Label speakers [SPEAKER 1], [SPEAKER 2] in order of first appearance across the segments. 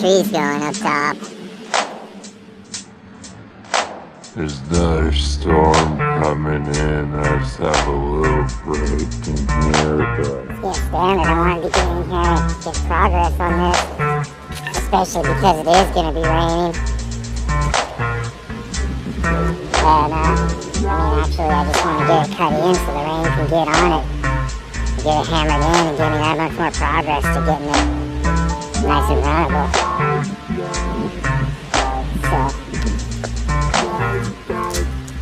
[SPEAKER 1] trees going up top.
[SPEAKER 2] There's another storm coming in. I just have a little break in here, but...
[SPEAKER 1] Yes, damn it, I wanted to get in here and get progress on this. Especially because it is going to be raining. And, actually, I just want to get it cut in so the rain can get on it. Get it hammered in and give me that much more progress to getting it nice and runnable. So,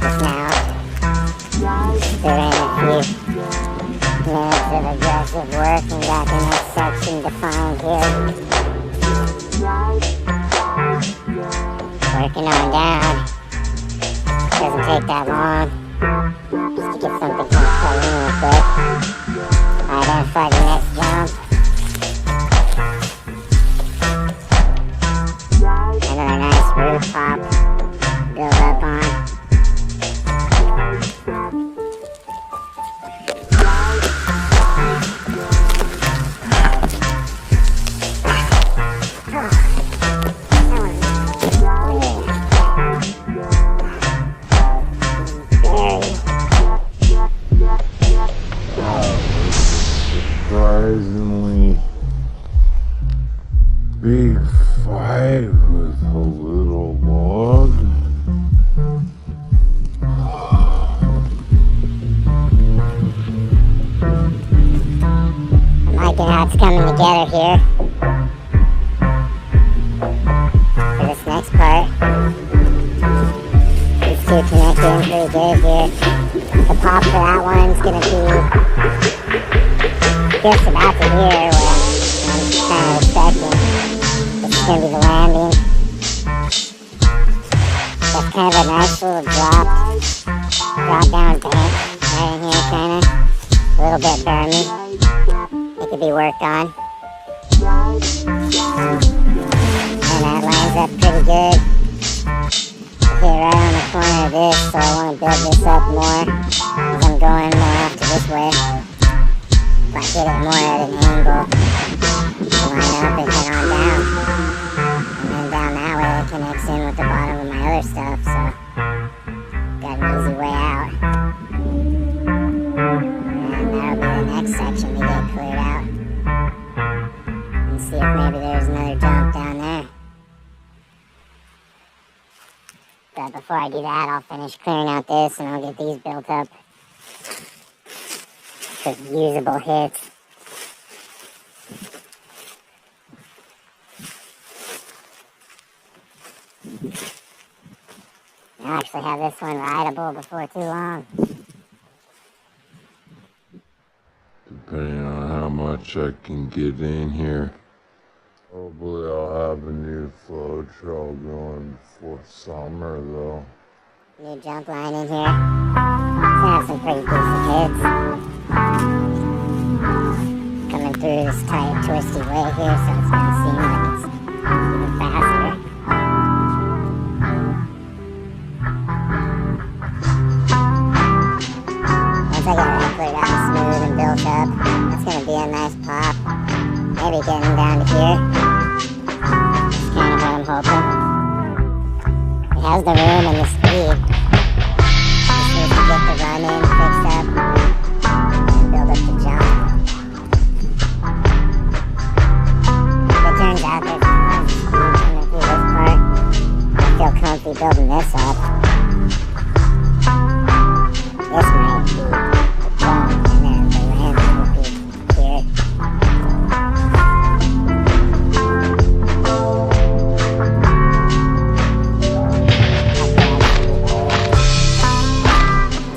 [SPEAKER 1] just now, doing a few minutes of aggressive work and got the next section defined here. Working on down. Doesn't take that long. Just to get something kind of cut in real quick. Identify the next jump. Another nice roof hop. Build up on.
[SPEAKER 2] Surprisingly big fight with a little log.
[SPEAKER 1] Liking how it's coming together here for this next part. These two connect in pretty good here. The pop for that one's gonna be just about to here where I'm kind of expecting. This is gonna be the landing. That's kind of a nice little drop down bank right in here, kind of a little bit bermy. It could be worked on. And that lines up pretty good. Okay, right on the corner of this, so I want to build this up more as I'm going more off to this way. If I get it more at an angle, line up and head on down. And then down that way it connects in with the bottom of my other stuff, so got an easy way out. And that'll be the next section to get cleared out. And see if maybe there's another jump down there. But before I do that, I'll finish clearing out this and I'll get these built up. Just usable hits. I'll actually have this one rideable before too long.
[SPEAKER 2] Depending on how much I can get in here. Probably I'll have a new flow trail going before summer though.
[SPEAKER 1] New jump line in here. It's gonna have some pretty decent hits. Coming through this tight, twisty way here, so it's gonna seem like it's even faster. Once I get it cleared out smooth and built up, that's gonna be a nice pop. Maybe getting down to here. That's kind of what I'm hoping. It has the room and the speed. Just need to get the run in fixed up and build up the jump. If it turns out there's enough speed coming through this part, I feel comfy building this up. This might be the jump, and then the landing will be here.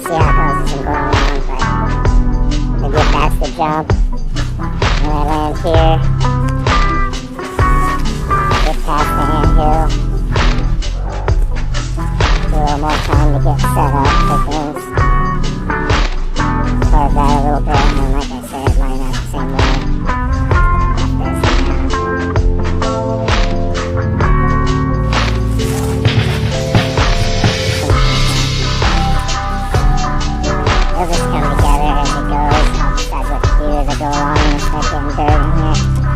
[SPEAKER 1] See how it goes as I'm going along, but maybe if that's the jump, and I land here, get past the handhill, a little more time to get set up for things. Carve that a little bit, and then like I said, line up the same way. Like this now. It'll just come together as it goes. I'll decide what to do as I go along and start getting dirt in here.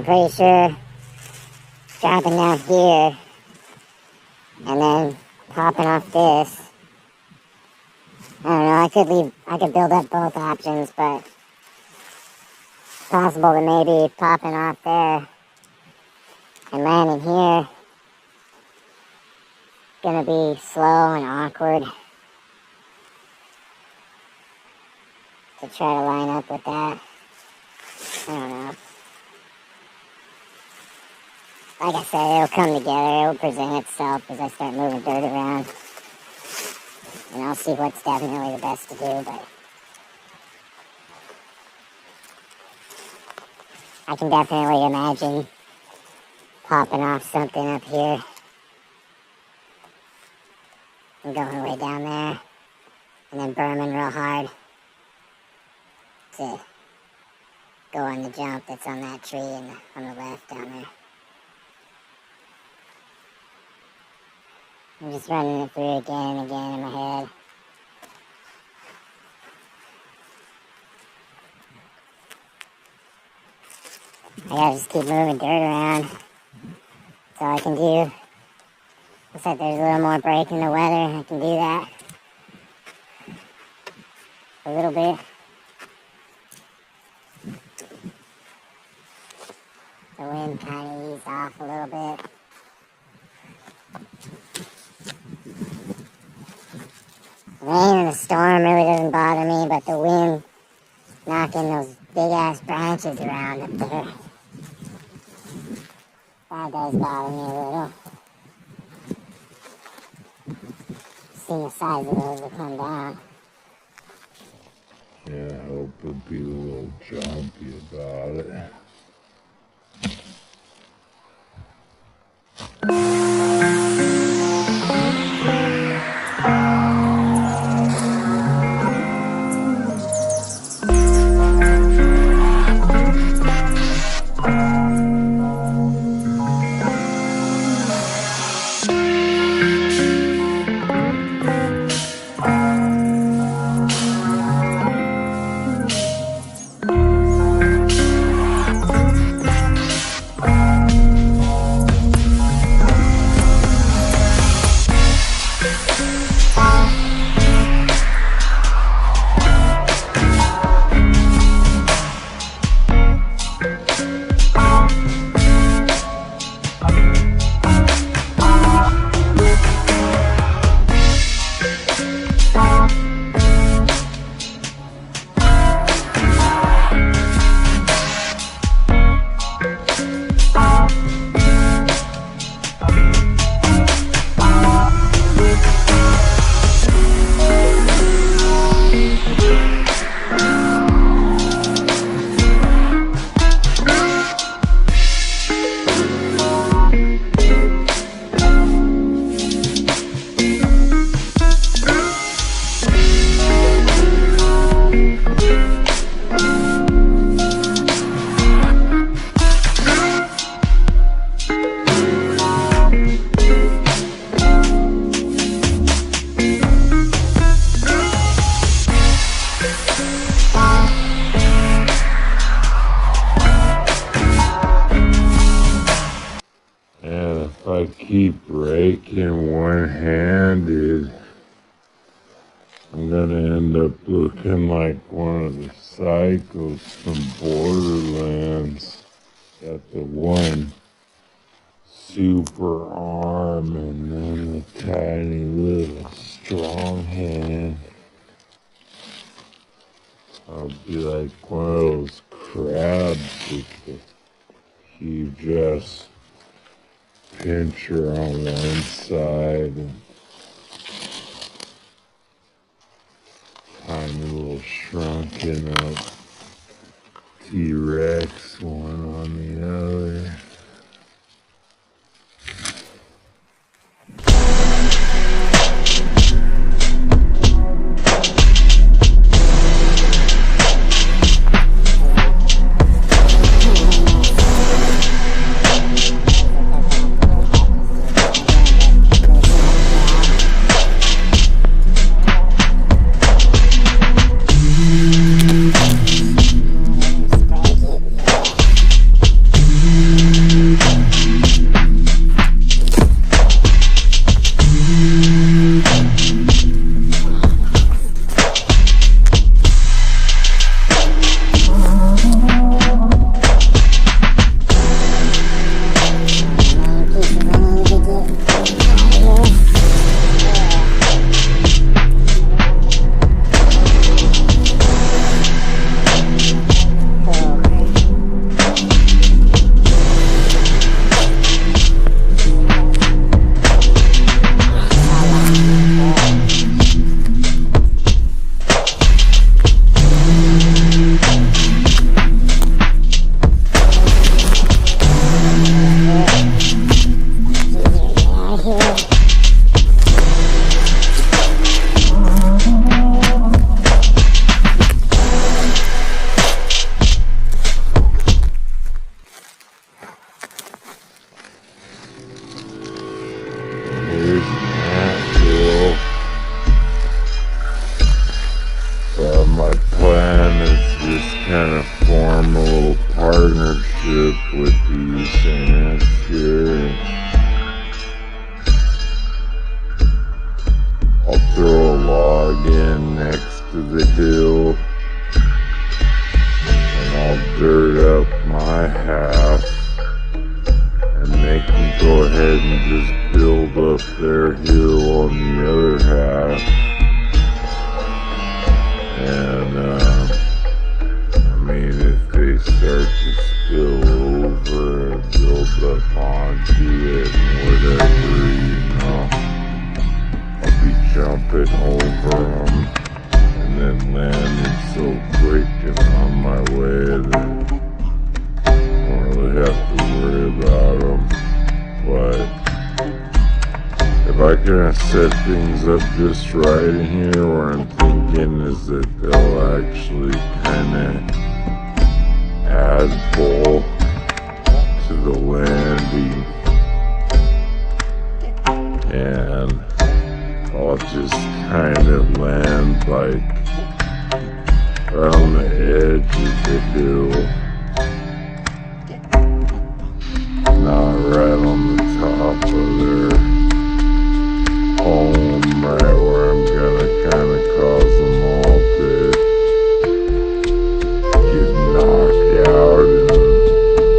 [SPEAKER 1] I'm pretty sure dropping down here and then popping off this. I don't know, I could build up both options, but it's possible that maybe popping off there and landing here is gonna be slow and awkward to try to line up with that. I don't know. Like I said, it'll come together, it'll present itself as I start moving dirt around. And I'll see what's definitely the best to do, but I can definitely imagine popping off something up here and going way down there and then berming real hard to go on the jump that's on that tree and on the left down there. I'm just running it through again and again in my head. I gotta just keep moving dirt around. That's all I can do. Looks like there's a little more break in the weather. I can do that. A little bit. The wind kind of eased off a little bit. The rain and the storm really doesn't bother me, but the wind knocking those big ass branches around up there, that does bother me a little. Seeing the size of those will come down.
[SPEAKER 2] Yeah, I hope it'll be a little jumpy about it. If I keep raking one-handed, I'm gonna end up looking like one of the psychos from Borderlands. Got the one super arm and then the tiny little strong hand. I'll be like one of those crabs with the huge ass pincher on one side and tiny little shrunken up T-Rex one on the other. kind of form a little partnership with these ants here. I'll throw a log in next to the hill, and I'll dirt up my half, and they can go ahead and just build up their hill on the other half. And I mean, if they start to spill over and build up onto it and whatever, you know, I'll be jumping over them and then landing so quick and on my way that I don't really have to worry about them. But if I can set things up just right in here, where I'm thinking is that they'll actually kind of add bulk to the landing, and I'll just kind of land like right on the edge of the hill, not right on the top of their home, right where I'm gonna kind of cause them all to get knocked out and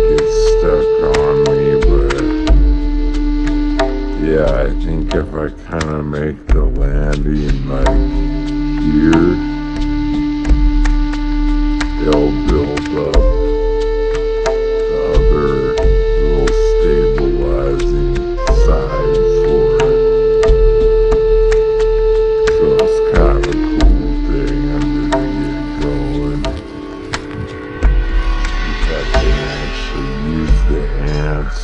[SPEAKER 2] get stuck on me. But yeah, I think if I kind of make the landing like here, they'll build up the other little stabilizing side for it. So it's kind of a cool thing. I'm gonna get going. If I can actually use the ants,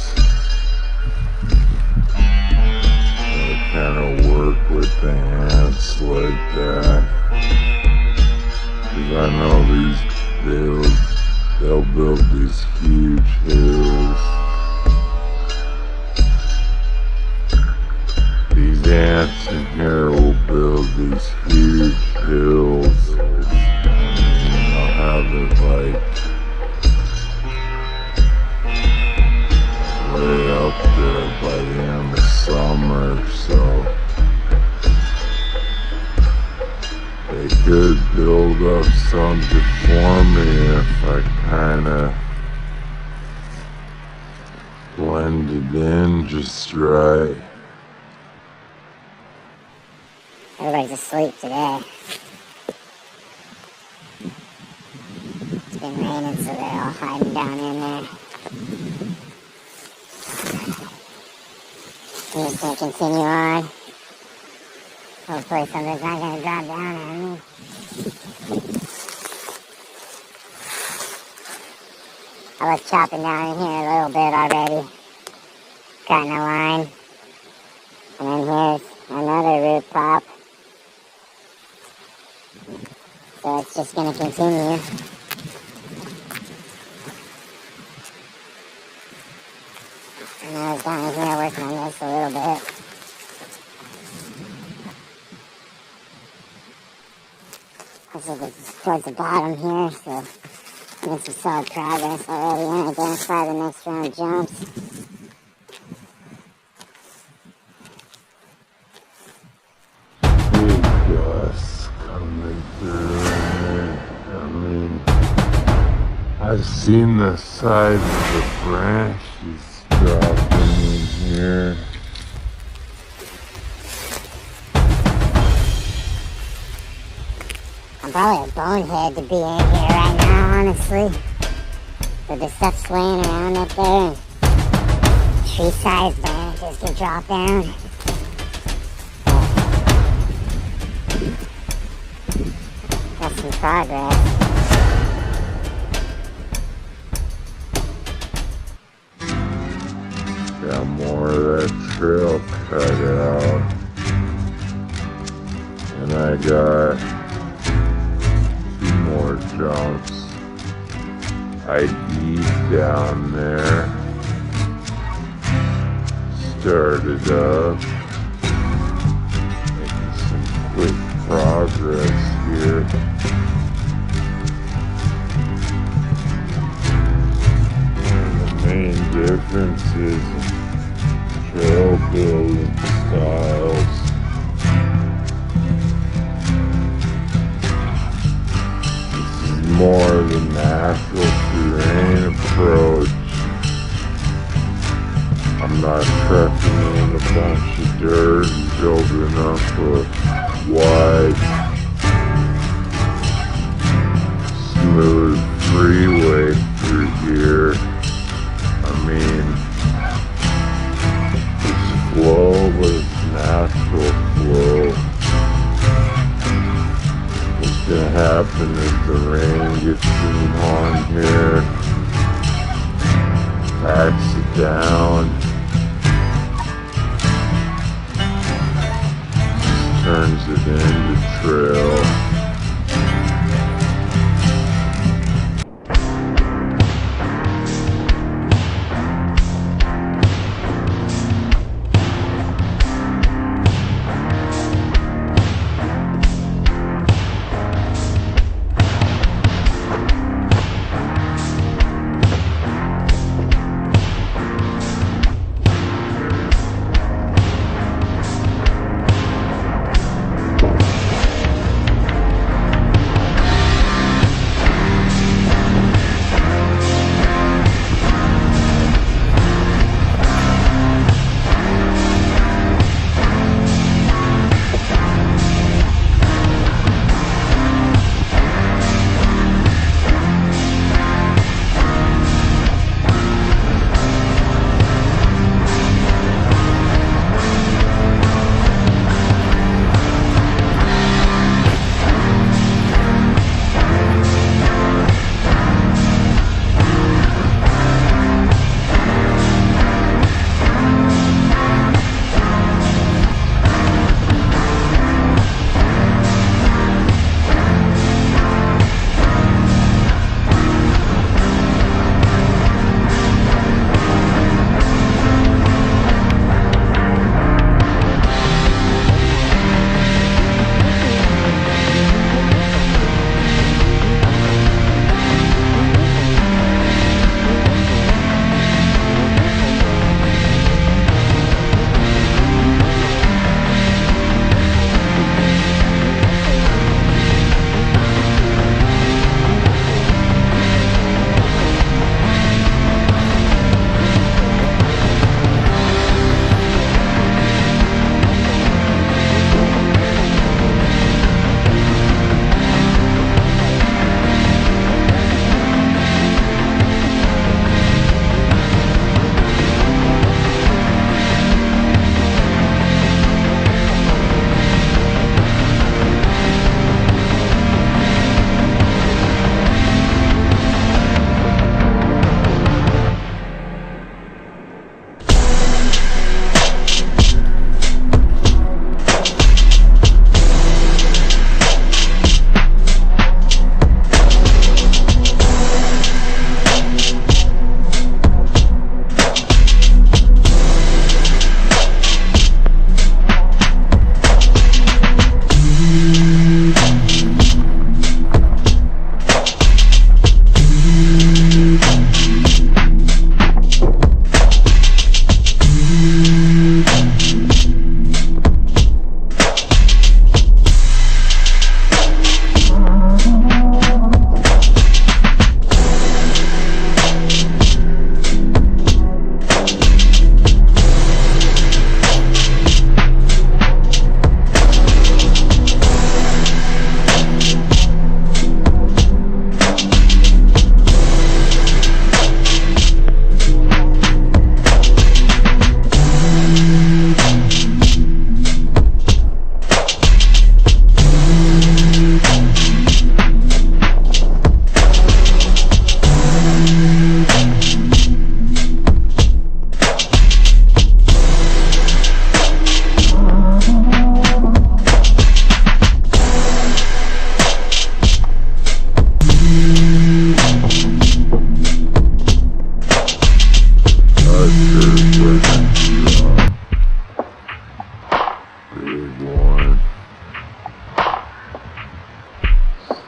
[SPEAKER 2] kind of work with the ants like that. Because I know they'll build these huge hills. These ants in here will build these huge hills. And I'll have it like way up there by the end of summer, so they could build up something for me if I kinda blend it in just right.
[SPEAKER 1] Everybody's asleep today. It's been raining, so they're all hiding down in there. I'm just gonna continue on. Hopefully something's not gonna drop down on me. I was chopping down in here a little bit already. Cutting a line. And then here's another root pop. So it's just gonna continue. And I was down here working on this a little bit. This is towards the bottom here, so made some solid progress already and identify the next round jumps.
[SPEAKER 2] Big gusts coming through. I mean, I've seen the sides of the branches dropping in here.
[SPEAKER 1] I'm probably a bonehead to be in here right now, honestly. But the stuff swaying around up there, and tree-sized branches can drop down. That's some progress.
[SPEAKER 2] Got more of that trail cut out. And I got more jumps. ID down there. Started up. Making some quick progress here. differences in trail building styles. This is more of the natural terrain approach. I'm not trekking in a bunch of dirt and building up a wide, smooth freeway through here. I mean, it's flow, but it's natural flow. What's gonna happen if the rain gets in on here, packs it down, turns it into trail.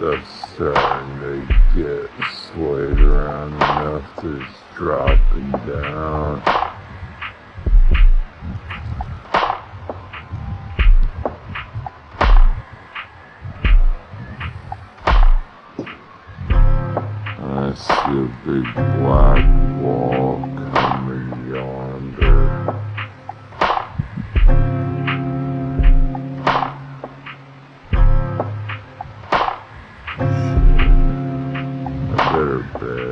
[SPEAKER 2] stuff's starting to get swayed around enough that it's dropping down. I see a big black wall coming yonder. I better bet.